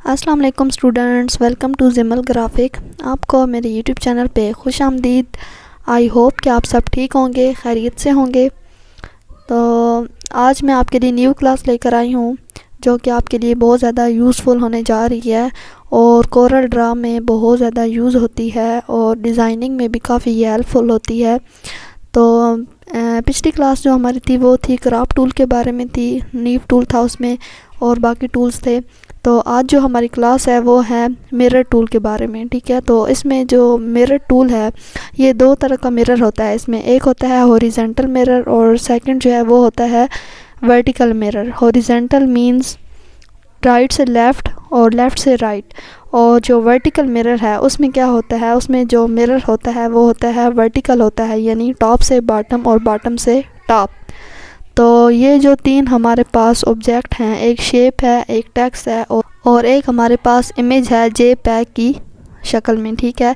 अस्सलाम वालेकुम students, welcome to जिमल graphic. आपको मेरे यूट्यूब चैनल पे खुश आमदीद। आई होप कि आप सब ठीक होंगे, खैरियत से होंगे। तो आज मैं आपके लिए न्यू क्लास लेकर आई हूँ जो कि आपके लिए बहुत ज़्यादा यूज़फुल होने जा रही है और कोरल ड्रा में बहुत ज़्यादा यूज़ होती है और डिज़ाइनिंग में भी काफ़ी हेल्पफुल होती है। तो पिछली क्लास जो हमारी थी वो थी क्राफ्ट टूल के बारे में थी, नीव टूल था उसमें और बाकी टूल्स थे। तो आज जो हमारी क्लास है वो है मिरर टूल के बारे में, ठीक है। तो इसमें जो मिरर टूल है ये दो तरह का मिरर होता है। इसमें एक होता है हॉरिजॉन्टल मिरर और सेकंड जो है वो होता है vertical mirror. Horizontal means right से लेफ़्ट और लेफ़्ट से राइट, और जो वर्टिकल मिरर है उसमें क्या होता है, उसमें जो मिरर होता है वो होता है वर्टिकल होता है, यानी टॉप से बॉटम और बॉटम से टॉप। तो ये जो तीन हमारे पास ऑब्जेक्ट हैं, एक शेप है, एक टेक्स्ट है और एक हमारे पास इमेज है JPEG की शक्ल में, ठीक है।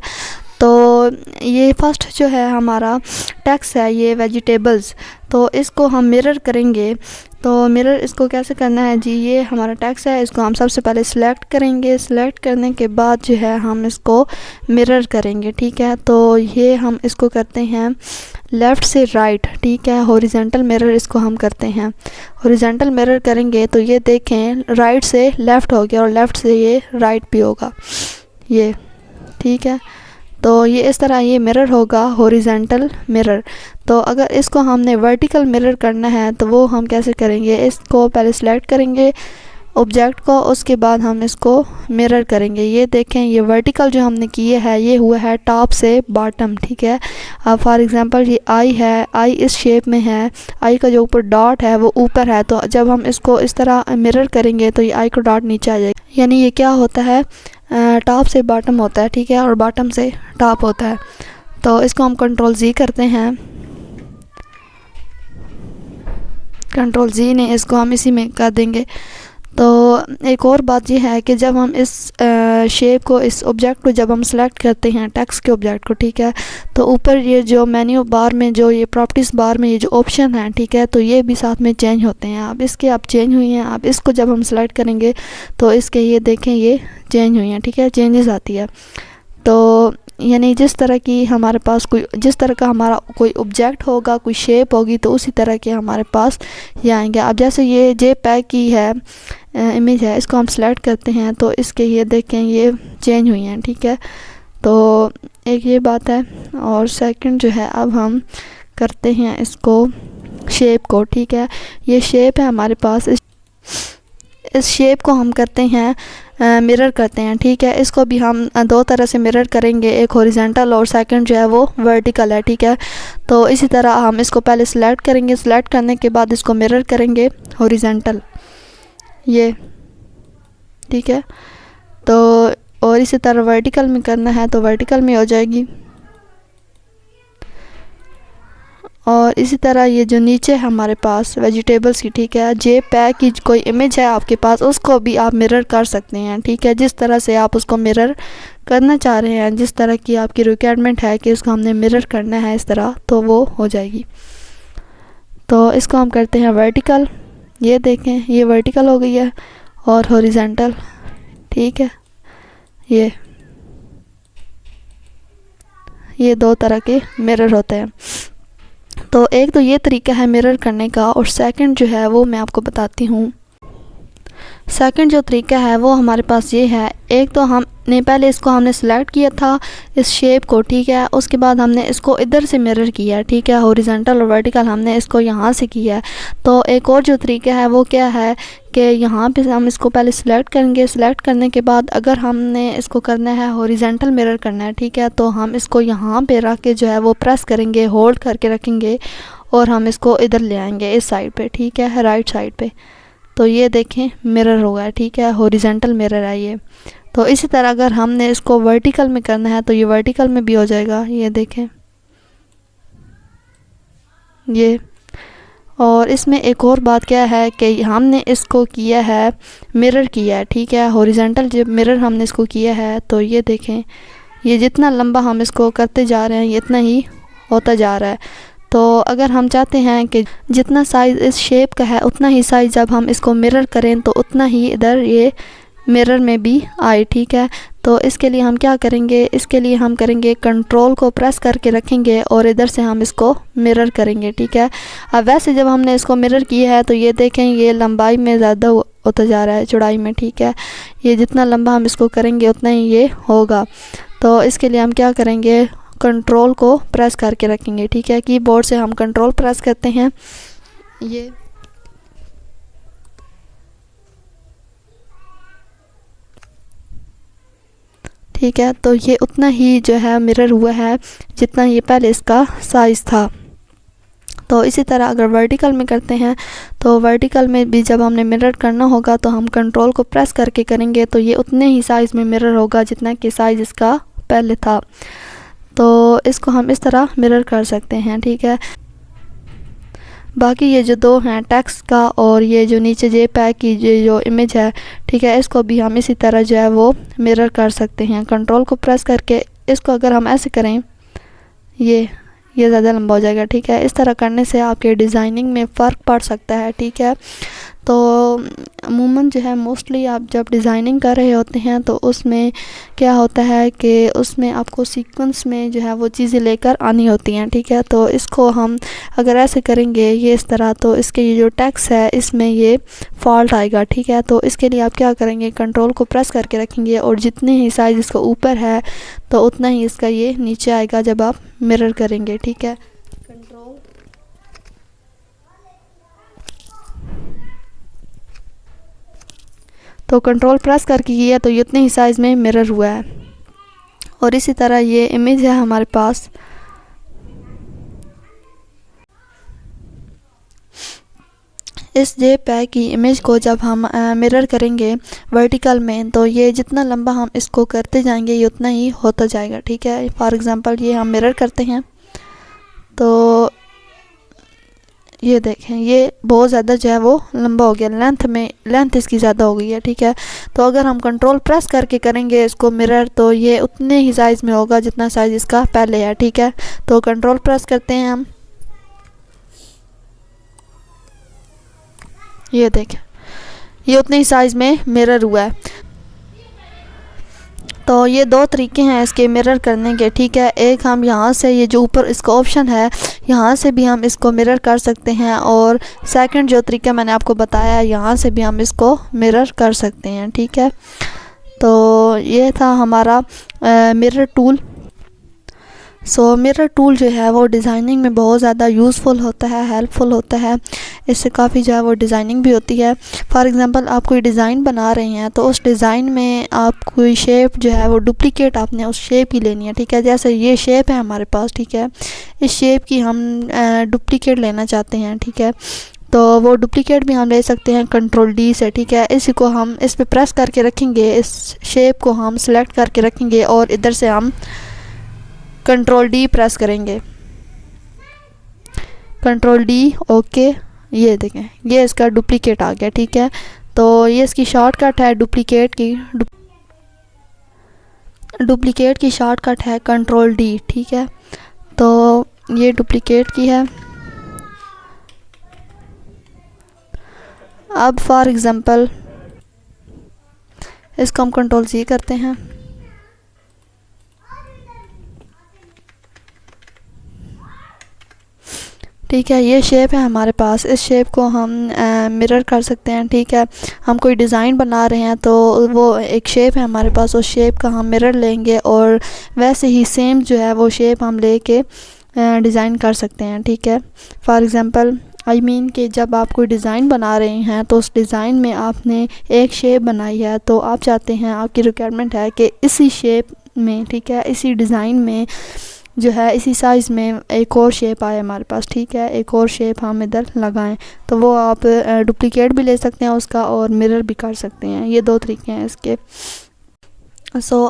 तो ये फर्स्ट जो है हमारा टेक्स्ट है, ये वेजिटेबल्स, तो इसको हम मिरर करेंगे। तो मिरर इसको कैसे करना है जी, ये हमारा टेक्स्ट है, इसको हम सबसे पहले सिलेक्ट करेंगे। सिलेक्ट करने के बाद जो है हम इसको मिरर करेंगे, ठीक है। तो ये हम इसको करते हैं लेफ़्ट से राइट, ठीक है। हॉरिजॉन्टल मिरर इसको हम करते हैं। हॉरिजॉन्टल मिरर करेंगे तो ये देखें राइट से लेफ़्ट हो गया और लेफ़्ट से ये राइट भी होगा, ये ठीक है। तो ये इस तरह ये मिरर होगा हॉरिजॉन्टल मिरर। तो अगर इसको हमने वर्टिकल मिरर करना है तो वो हम कैसे करेंगे, इसको पहले सिलेक्ट करेंगे ऑब्जेक्ट को, उसके बाद हम इसको मिरर करेंगे। ये देखें ये वर्टिकल जो हमने किए है ये हुआ है टॉप से बॉटम, ठीक है। अब फॉर एग्जांपल ये आई है, आई इस शेप में है, आई का जो ऊपर डॉट है वो ऊपर है, तो जब हम इसको इस तरह मिरर करेंगे तो ये आई का डॉट नीचे आ जाएगा, यानी ये क्या होता है टॉप से बॉटम होता है, ठीक है, और बॉटम से टॉप होता है। तो इसको हम कंट्रोल-Z करते हैं, कंट्रोल-Z ने इसको हम इसी में कर देंगे। तो एक और बात ये है कि जब हम इस शेप को, इस ऑब्जेक्ट को जब हम सेलेक्ट करते हैं टेक्स्ट के ऑब्जेक्ट को, ठीक है, तो ऊपर ये जो मेन्यू बार में जो ये प्रॉपर्टीज़ बार में ये जो ऑप्शन है, ठीक है, तो ये भी साथ में चेंज होते हैं। अब इसके आप चेंज हुई हैं, अब इसको जब हम सेलेक्ट करेंगे तो इसके ये देखें ये चेंज हुई हैं, ठीक है, चेंजेस आती है। तो यानी जिस तरह की हमारे पास कोई, जिस तरह का हमारा कोई ऑब्जेक्ट होगा, कोई शेप होगी, तो उसी तरह के हमारे पास ये आएंगे। अब जैसे ये JPEG की है इमेज है, इसको हम सेलेक्ट करते हैं तो इसके ये देखें ये चेंज हुई हैं, ठीक है। तो एक ये बात है। और सेकंड जो है अब हम करते हैं इसको शेप को, ठीक है। ये शेप है हमारे पास, इस शेप को हम करते हैं मिरर करते हैं, ठीक है। इसको भी हम दो तरह से मिरर करेंगे, एक हॉरिजॉन्टल और सेकंड जो है वो वर्टिकल है, ठीक है। तो इसी तरह हम इसको पहले सिलेक्ट करेंगे, सिलेक्ट करने के बाद इसको मिरर करेंगे हॉरिजॉन्टल, ये ठीक है। तो और इसी तरह वर्टिकल में करना है तो वर्टिकल में हो जाएगी। और इसी तरह ये जो नीचे है हमारे पास वेजिटेबल्स की, ठीक है, JPEG की कोई इमेज है आपके पास उसको भी आप मिरर कर सकते हैं, ठीक है। जिस तरह से आप उसको मिरर करना चाह रहे हैं, जिस तरह की आपकी रिक्वायरमेंट है कि इसको हमने मिरर करना है इस तरह, तो वो हो जाएगी। तो इसको हम करते हैं वर्टिकल, ये देखें ये वर्टिकल हो गई है, और हॉरिजॉन्टल, ठीक है। ये दो तरह के मिरर होते हैं। तो एक तो ये तरीका है मिरर करने का, और सेकंड जो है वो मैं आपको बताती हूँ। सेकंड जो तरीका है वो हमारे पास ये है, एक तो हमने पहले इसको हमने सेलेक्ट किया था इस शेप को, ठीक है, उसके बाद हमने इसको इधर से मिरर किया, ठीक है, हॉरिजॉन्टल और वर्टिकल हमने इसको यहाँ से किया है। तो एक और जो तरीका है वो क्या है कि यहाँ पे हम इसको पहले सिलेक्ट करेंगे, सिलेक्ट करने के बाद अगर हमने इसको करना है हॉरिजॉन्टल मिरर करना है, ठीक है, तो हम इसको यहाँ पे रख के जो है वो प्रेस करेंगे, होल्ड करके रखेंगे और हम इसको इधर ले आएंगे इस साइड पे, ठीक है, राइट साइड पे। तो ये देखें मिरर होगा, ठीक है, हॉरिजॉन्टल मिरर है ये। तो इसी तरह अगर हमने इसको वर्टिकल में करना है तो ये वर्टिकल में भी हो जाएगा, ये देखें ये। और इसमें एक और बात क्या है कि हमने इसको किया है मिरर किया है, ठीक है, हॉरिजॉन्टल जब मिरर हमने इसको किया है तो ये देखें ये जितना लंबा हम इसको करते जा रहे हैं ये इतना ही होता जा रहा है। तो अगर हम चाहते हैं कि जितना साइज़ इस शेप का है उतना ही साइज़ जब हम इसको मिरर करें तो उतना ही इधर ये मिरर में भी आए, ठीक है। तो इसके लिए हम क्या करेंगे, इसके लिए हम करेंगे कंट्रोल को प्रेस करके रखेंगे और इधर से हम इसको मिरर करेंगे, ठीक है। अब वैसे जब हमने इसको मिरर किया है तो ये देखें ये लंबाई में ज़्यादा होता जा रहा है चौड़ाई में, ठीक है। ये जितना लंबा हम इसको करेंगे उतना ही ये होगा। तो इसके लिए हम क्या करेंगे, कंट्रोल को प्रेस करके रखेंगे, ठीक है। कीबोर्ड से हम कंट्रोल प्रेस करते हैं, ये ठीक है। तो ये उतना ही जो है मिरर हुआ है जितना ये पहले इसका साइज़ था। तो इसी तरह अगर वर्टिकल में करते हैं तो वर्टिकल में भी जब हमने मिरर करना होगा तो हम कंट्रोल को प्रेस करके करेंगे तो ये उतने ही साइज़ में मिरर होगा जितना कि साइज़ इसका पहले था। तो इसको हम इस तरह मिरर कर सकते हैं, ठीक है। बाकी ये जो दो हैं टेक्स्ट का और ये जो नीचे JPEG की जो इमेज है, ठीक है, इसको भी हम इसी तरह जो है वो मिरर कर सकते हैं कंट्रोल को प्रेस करके। इसको अगर हम ऐसे करें ये ज़्यादा लंबा हो जाएगा, ठीक है। इस तरह करने से आपके डिज़ाइनिंग में फ़र्क पड़ सकता है, ठीक है। तो अमूमन जो है मोस्टली आप जब डिज़ाइनिंग कर रहे होते हैं तो उसमें क्या होता है कि उसमें आपको सीक्वेंस में जो है वो चीज़ें लेकर आनी होती हैं, ठीक है। तो इसको हम अगर ऐसे करेंगे ये इस तरह तो इसके ये जो टेक्स्ट है इसमें ये फॉल्ट आएगा, ठीक है। तो इसके लिए आप क्या करेंगे, कंट्रोल को प्रेस करके रखेंगे और जितने ही साइज़ इसका ऊपर है तो उतना ही इसका ये नीचे आएगा जब आप मिरर करेंगे, ठीक है। तो कंट्रोल प्रेस करके किया तो ये उतने ही साइज़ में मिरर हुआ है। और इसी तरह ये इमेज है हमारे पास, इस JPEG की इमेज को जब हम मिरर करेंगे वर्टिकल में तो ये जितना लंबा हम इसको करते जाएंगे ये उतना ही होता जाएगा, ठीक है। फॉर एग्ज़ाम्पल ये हम मिरर करते हैं तो ये देखें ये बहुत ज़्यादा जो है वो लंबा हो गया, लेंथ इसकी ज़्यादा हो गई है, ठीक है। तो अगर हम कंट्रोल प्रेस करके करेंगे इसको मिरर तो ये उतने ही साइज़ में होगा जितना साइज़ इसका पहले है, ठीक है। तो कंट्रोल प्रेस करते हैं हम, ये देखें ये उतने ही साइज़ में मिरर हुआ है। तो ये दो तरीके हैं इसके मिरर करने के, ठीक है। एक हम यहाँ से ये जो ऊपर इसका ऑप्शन है यहाँ से भी हम इसको मिरर कर सकते हैं और सेकंड जो तरीका मैंने आपको बताया यहाँ से भी हम इसको मिरर कर सकते हैं, ठीक है। तो ये था हमारा मिरर टूल। मिरर टूल जो है वो डिज़ाइनिंग में बहुत ज़्यादा यूज़फुल होता है, हेल्पफुल होता है। इससे काफ़ी जो है वो डिज़ाइनिंग भी होती है। फॉर एग्ज़ाम्पल आप कोई डिज़ाइन बना रहे हैं तो उस डिज़ाइन में आप कोई शेप जो है वो डुप्लीकेट आपने उस शेप की लेनी है, ठीक है। जैसे ये शेप है हमारे पास, ठीक है, इस शेप की हम डुप्लीकेट लेना चाहते हैं, ठीक है। तो वो डुप्लीकेट भी हम ले सकते हैं कंट्रोल D से, ठीक है। इसी को हम इस पर प्रेस करके रखेंगे, इस शेप को हम सिलेक्ट करके रखेंगे और इधर से हम कंट्रोल D प्रेस करेंगे, कंट्रोल D, ओके। ये देखें ये इसका डुप्लीकेट आ गया, ठीक है। तो ये इसकी शॉर्टकट है डुप्लीकेट की शॉर्टकट है कंट्रोल D, ठीक है। तो ये डुप्लीकेट की है। अब फॉर एग्ज़ाम्पल इसको हम कंट्रोल C करते हैं, ठीक है। ये शेप है हमारे पास, इस शेप को हम मिरर कर सकते हैं, ठीक है। हम कोई डिज़ाइन बना रहे हैं तो वो एक शेप है हमारे पास, उस शेप का हम मिरर लेंगे और वैसे ही सेम जो है वो शेप हम लेके डिज़ाइन कर सकते हैं, ठीक है। फॉर एग्ज़ाम्पल कि जब आप कोई डिज़ाइन बना रहे हैं तो उस डिज़ाइन में आपने एक शेप बनाई है तो आप चाहते हैं, आपकी रिक्वायरमेंट है कि इसी शेप में, ठीक है, इसी डिज़ाइन में जो है इसी साइज़ में एक और शेप आए हमारे पास, ठीक है, एक और शेप हम इधर लगाएं तो वो आप डुप्लीकेट भी ले सकते हैं उसका और मिरर भी कर सकते हैं। ये दो तरीके हैं इसके।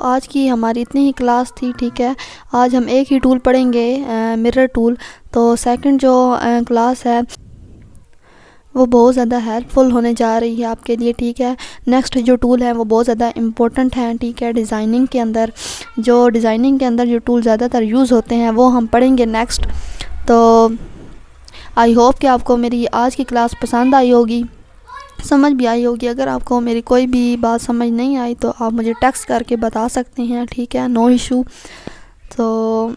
आज की हमारी इतनी ही क्लास थी, ठीक है। आज हम एक ही टूल पढ़ेंगे, मिरर टूल। तो सेकंड जो क्लास है वो बहुत ज़्यादा हेल्पफुल होने जा रही है आपके लिए, ठीक है। नेक्स्ट जो टूल है वो बहुत ज़्यादा इम्पोर्टेंट है, ठीक है। डिज़ाइनिंग के अंदर जो टूल ज़्यादातर यूज़ होते हैं वो हम पढ़ेंगे नेक्स्ट। तो आई होप कि आपको मेरी आज की क्लास पसंद आई होगी। समझ भी आई होगी। अगर आपको मेरी कोई भी बात समझ नहीं आई तो आप मुझे टेक्स्ट करके बता सकते हैं, ठीक है, नो इशू। तो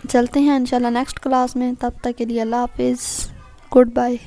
चलते हैं इंशाल्लाह नेक्स्ट क्लास में, तब तक के लिए अल्लाह हाफिज़, गुड बाय।